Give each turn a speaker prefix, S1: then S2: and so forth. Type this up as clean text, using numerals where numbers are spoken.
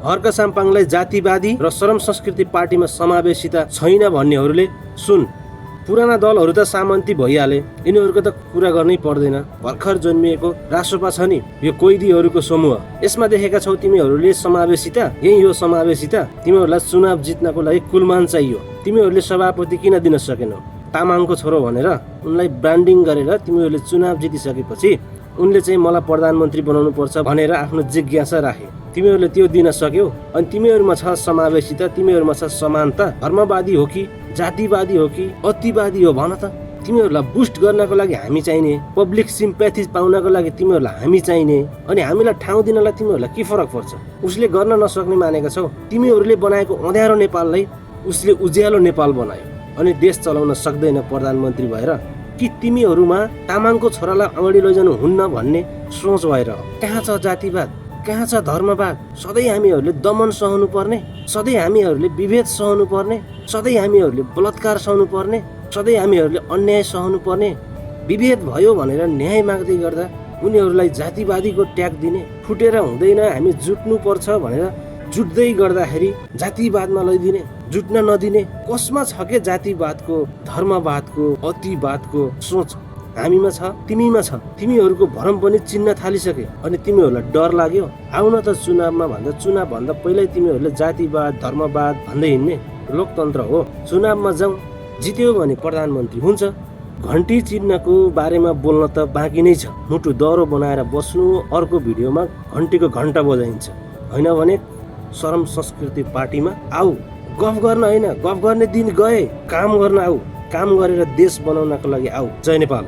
S1: हर्क साम्पाङलाई जातिवादी र श्रम संस्कृति पार्टीमा समावेशिता छैन भन्नेहरूले सुन, पुराना दलहरू त सामन्ती भइहाले, यिनीहरूको त कुरा गर्नै पर्दैन। भर्खर जन्मिएको रासोपा छ नि, यो कैदीहरूको समूह, यसमा देखेका छौ तिमीहरूले समावेशिता? यही हो समावेशिता। तिमीहरूलाई चुनाव जित्नको लागि कुलमान चाहियो, तिमीहरूले सभापति किन दिन सकेनौ? तामाङको छोरो भनेर उनलाई ब्रान्डिङ गरेर तिमीहरूले चुनाव जितिसकेपछि उनले चाहिँ मलाई प्रधानमन्त्री बनाउनु पर्छ भनेर आफ्नो जिज्ञासा राखे, तिमीहरूले त्यो दिन सक्यौ? अनि तिमीहरूमा छ समावेशिता, तिमीहरूमा छ समानता? धर्मवादी हो कि जातिवादी हो कि अतिवादी हो भन त? तिमीहरूलाई बुस्ट गर्नको लागि हामी चाहिने, पब्लिक सिम्प्याथी पाउनको लागि तिमीहरूलाई हामी चाहिने, अनि हामीलाई ठाउँ दिनलाई तिमीहरूलाई के फरक पर्छ? उसले गर्न नसक्ने मानेका छौ? तिमीहरूले बनाएको अँध्यारो नेपाललाई उसले उज्यालो नेपाल बनायो अनि देश चलाउन सक्दैन प्रधानमन्त्री भएर। कि तिमीहरूमा तामाङको छोरालाई अगाडि लैजानु हुन्न भन्ने सोच भएर? कहाँ छ जातिवाद, कहाँ छ धर्मवाद? सधैँ हामीहरूले दमन सहनु पर्ने, सधैँ हामीहरूले विभेद सहनु पर्ने, सधैँ हामीहरूले बलात्कार सहनु पर्ने, सधैँ हामीहरूले अन्याय सहनु पर्ने? विभेद भयो भनेर न्याय माग्दै गर्दा उनीहरूलाई जातिवादीको ट्याग दिने, फुटेर हुँदैन हामी जुट्नु पर्छ भनेर जुट्दै गर्दाखेरि जातिवादमा लैदिने, जुट्न नदिने? कसमा छ के जातिवादको, धर्मवादको, अतिवादको सोच? हामीमा छ, तिमीमा छ। तिमीहरूको भरम पनि चिन्न थालिसके अनि तिमीहरूलाई डर लाग्यो? आउन त चुनावमा भन्दा चुनाव भन्दा पहिल्यै तिमीहरूले जातिवाद धर्मवाद भन्दै हिँड्ने? लोकतन्त्र हो, चुनावमा जाउँ, जित्यो भने प्रधानमन्त्री हुन्छ। घन्टी चिन्हको बारेमा बोल्न त बाँकी नै छ, मुटु दह्रो बनाएर बस्नु, अर्को भिडियोमा घन्टीको घन्टा बजाइन्छ। होइन भने श्रम संस्कृति पार्टीमा आऊ, गफ गर्न होइन, गफ गर्ने दिन गए, काम गर्न आऊ, काम गरेर देश बनाउनको लागि आऊ। जय नेपाल।